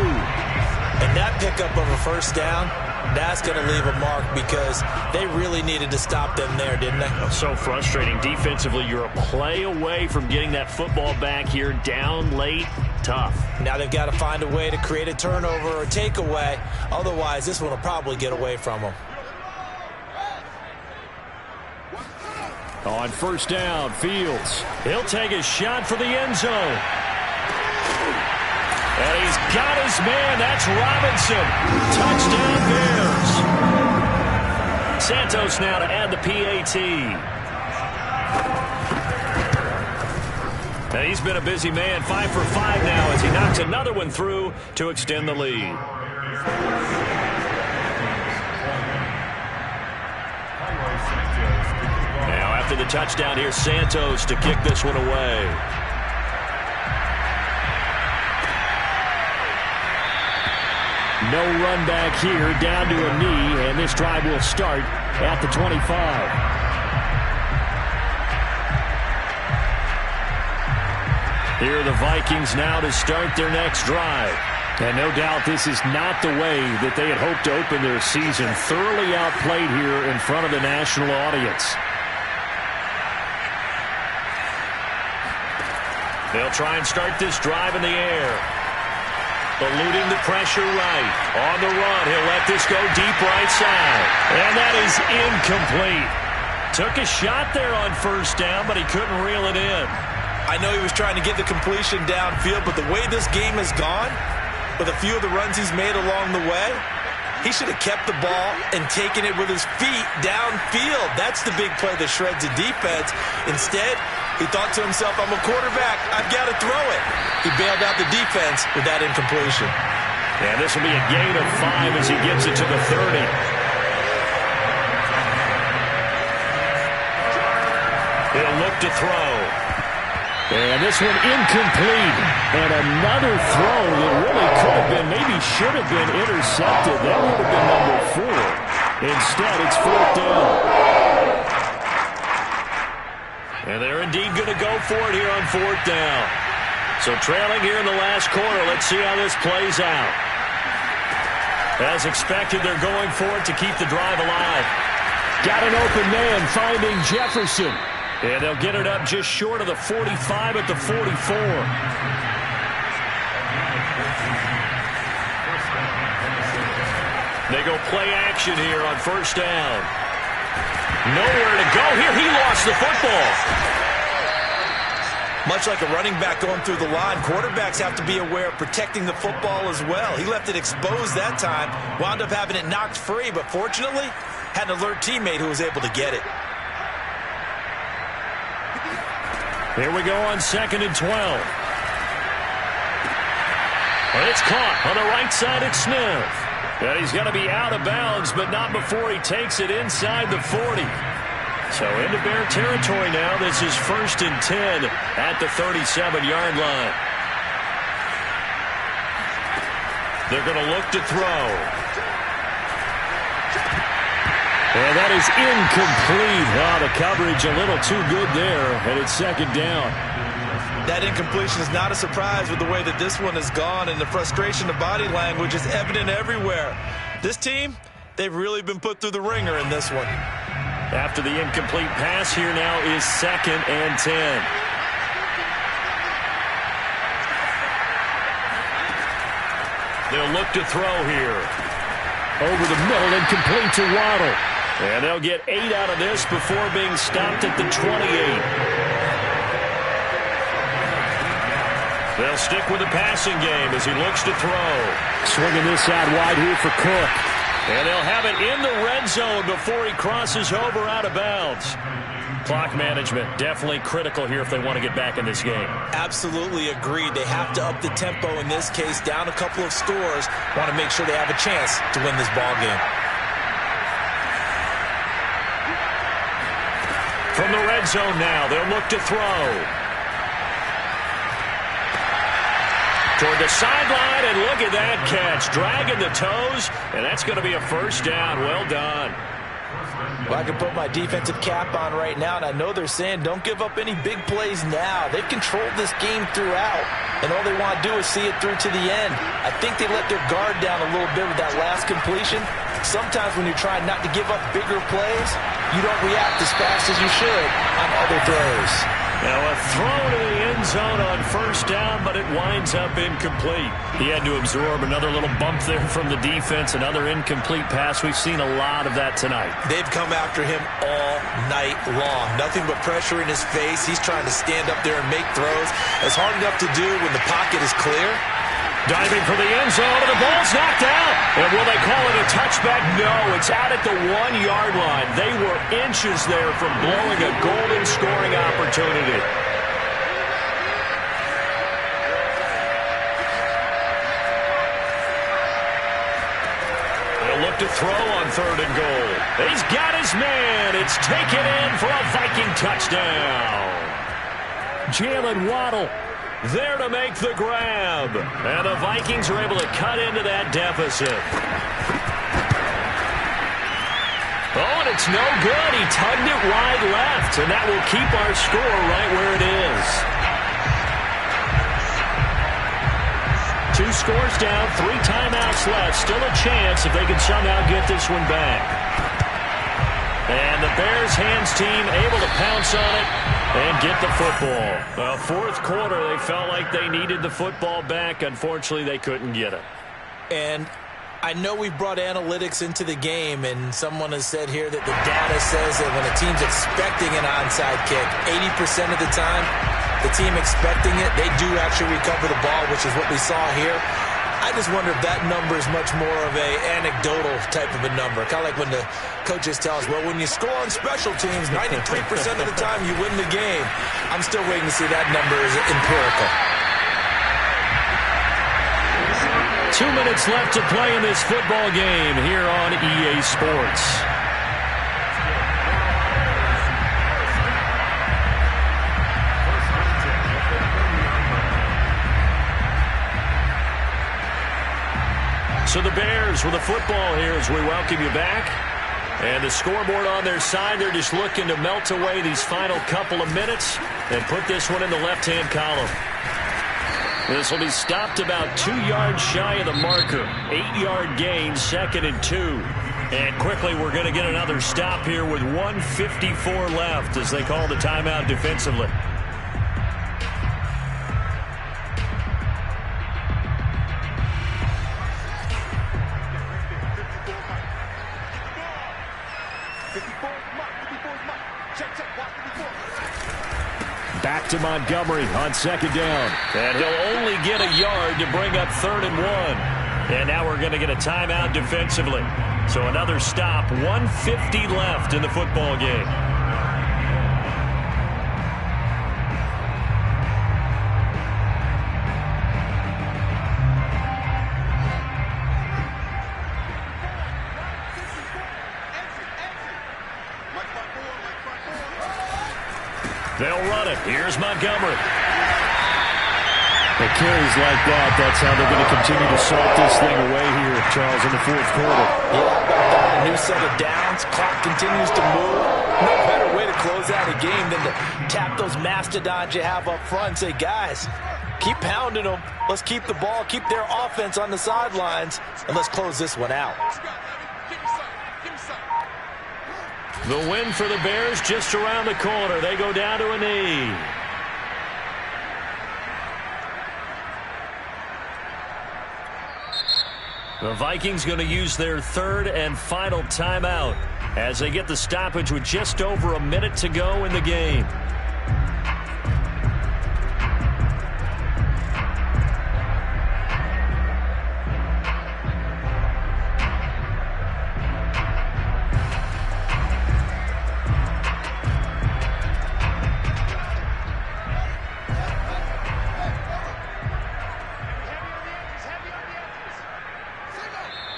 And that pickup of a 1st down, that's going to leave a mark because they really needed to stop them there, didn't they? So frustrating. Defensively, you're a play away from getting that football back here down late. Tough. Now they've got to find a way to create a turnover or takeaway. Otherwise, this one will probably get away from them. On 1st down, Fields. He'll take a shot for the end zone. And he's got his man. That's Robinson. Touchdown Bears. Santos now to add the PAT. And he's been a busy man. 5 for 5 now as he knocks another one through to extend the lead. Now after the touchdown, here's Santos to kick this one away. No run back here, down to a knee, and this drive will start at the 25. Here are the Vikings now to start their next drive. And no doubt this is not the way that they had hoped to open their season. Thoroughly outplayed here in front of the national audience. They'll try and start this drive in the air. Eluding the pressure right. On the run, he'll let this go deep right side. And that is incomplete. Took a shot there on first down, but he couldn't reel it in. I know he was trying to get the completion downfield, but the way this game has gone, with a few of the runs he's made along the way, he should have kept the ball and taken it with his feet downfield. That's the big play that shreds the defense. Instead, he thought to himself, I'm a quarterback, I've got to throw it. He bailed out the defense with that incompletion. And this will be a gain of 5 as he gets it to the 30. He'll look to throw. And this one incomplete. And another throw that really could have been, maybe should have been intercepted. That would have been number 4. Instead, it's 4th down. And they're indeed going to go for it here on 4th down. So trailing here in the last quarter, let's see how this plays out. As expected, they're going for it to keep the drive alive. Got an open man finding Jefferson. And they'll get it up just short of the 45 at the 44. They go play action here on first down. Nowhere to go here. He lost the football. Much like a running back going through the line, quarterbacks have to be aware of protecting the football as well. He left it exposed that time, wound up having it knocked free, but fortunately, had an alert teammate who was able to get it. Here we go on 2nd and 12. And it's caught on the right side at Smith. And he's going to be out of bounds, but not before he takes it inside the 40. So into Bear territory now. This is 1st and 10 at the 37-yard line. They're going to look to throw. And that is incomplete. Oh, the coverage a little too good there, and it's 2nd down. That incompletion is not a surprise with the way that this one has gone, and the frustration of body language is evident everywhere. This team, they've really been put through the ringer in this one. After the incomplete pass, here now is 2nd and 10. They'll look to throw here. Over the middle, incomplete to Waddle. And they'll get 8 out of this before being stopped at the 28. They'll stick with the passing game as he looks to throw. Swinging this out wide here for Cook. And they'll have it in the red zone before he crosses over out of bounds. Clock management definitely critical here if they want to get back in this game. Absolutely agreed. They have to up the tempo in this case, down a couple of scores. Want to make sure they have a chance to win this ball game. From the red zone now, they'll look to throw. Toward the sideline, and look at that catch. Dragging the toes, and that's going to be a 1st down. Well done. Well, I can put my defensive cap on right now, and I know they're saying don't give up any big plays now. They've controlled this game throughout, and all they want to do is see it through to the end. I think they let their guard down a little bit with that last completion. Sometimes when you're trying not to give up bigger plays, you don't react as fast as you should on other throws. Now a throw to the end zone on 1st down, but it winds up incomplete. He had to absorb another little bump there from the defense, another incomplete pass. We've seen a lot of that tonight. They've come after him all night long. Nothing but pressure in his face. He's trying to stand up there and make throws. It's hard enough to do when the pocket is clear. Diving for the end zone, and the ball's knocked out. And will they call it a touchback? No, it's out at the 1-yard line. They were inches there from blowing a golden scoring opportunity. throw on 3rd and goal. He's got his man. It's taken in for a Viking touchdown. Jalen Waddle there to make the grab. And the Vikings are able to cut into that deficit. Oh, and it's no good. He tugged it wide left, and that will keep our score right where it is. 2 scores down, 3 timeouts left. Still a chance if they can somehow get this one back. And the Bears hands team able to pounce on it and get the football. The 4th quarter, they felt like they needed the football back. Unfortunately, they couldn't get it. And I know we've brought analytics into the game, and someone has said here that the data says that when a team's expecting an onside kick, 80% of the time, the team expecting it, they do actually recover the ball, which is what we saw here. I just wonder if that number is much more of a anecdotal type of a number. Kind of like when the coaches tell us, well, when you score on special teams, 93% of the time you win the game. I'm still waiting to see that number is empirical. 2 minutes left to play in this football game here on EA Sports. So the Bears with the football here as we welcome you back. And the scoreboard on their side, they're just looking to melt away these final couple of minutes and put this one in the left-hand column. This will be stopped about 2 yards shy of the marker. 8-yard gain, 2nd and 2. And quickly we're going to get another stop here with 1:54 left as they call the timeout defensively. Back to Montgomery on 2nd down. And he'll only get a yard to bring up 3rd and 1. And now we're going to get a timeout defensively. So another stop, 1:50 left in the football game. They'll run it. Here's Montgomery. It carries like that. That's how they're going to continue to salt this thing away here, Charles, in the 4th quarter. Yeah, a new set of downs. Clock continues to move. No better way to close out a game than to tap those mastodons you have up front and say, guys, keep pounding them. Let's keep the ball, keep their offense on the sidelines, and let's close this one out. The win for the Bears just around the corner. They go down to a knee. The Vikings going to use their 3rd and final timeout as they get the stoppage with just over a minute to go in the game.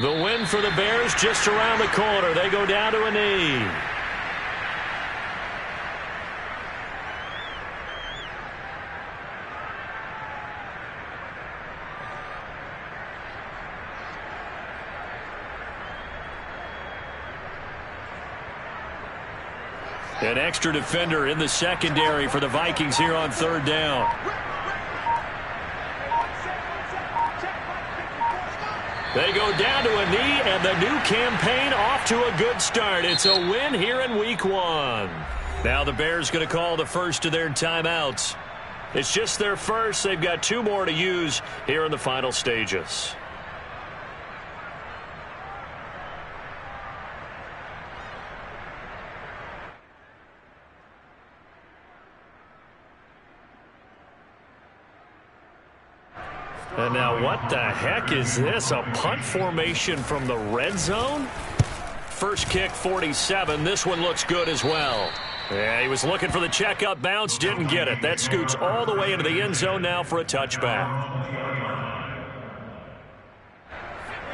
The win for the Bears just around the corner. They go down to a knee. An extra defender in the secondary for the Vikings here on 3rd down. They go down to a knee, and the new campaign off to a good start. It's a win here in Week 1. Now the Bears going to call the first of their timeouts. It's just their first. They've got 2 more to use here in the final stages. And now what the heck is this? A punt formation from the red zone? First kick, 47. This one looks good as well. Yeah, he was looking for the checkup bounce, didn't get it. That scoots all the way into the end zone now for a touchback.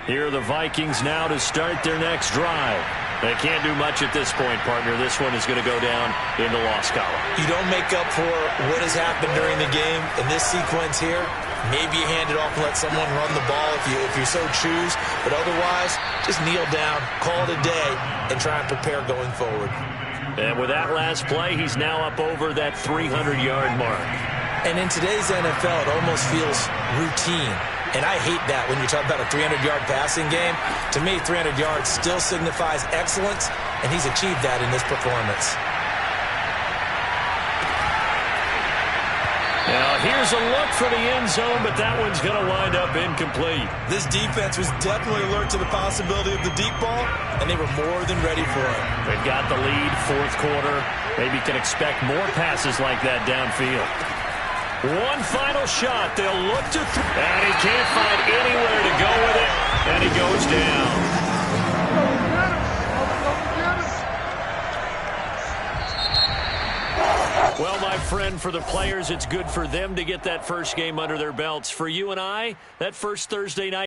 Here are the Vikings now to start their next drive. They can't do much at this point, partner. This one is going to go down in the loss column. You don't make up for what has happened during the game. In this sequence here, maybe you hand it off and let someone run the ball if you so choose. But otherwise, just kneel down, call it a day, and try and prepare going forward. And with that last play, he's now up over that 300-yard mark. And in today's NFL, it almost feels routine. And I hate that when you talk about a 300-yard passing game. To me, 300 yards still signifies excellence, and he's achieved that in this performance. Now, here's a look for the end zone, but that one's going to wind up incomplete. This defense was definitely alert to the possibility of the deep ball, and they were more than ready for it. They've got the lead, fourth quarter. Maybe can expect more passes like that downfield. One final shot. They'll look to and he can't find anywhere to go with it, and he goes down. Well, my friend, for the players, it's good for them to get that first game under their belts. For you and I, that first Thursday night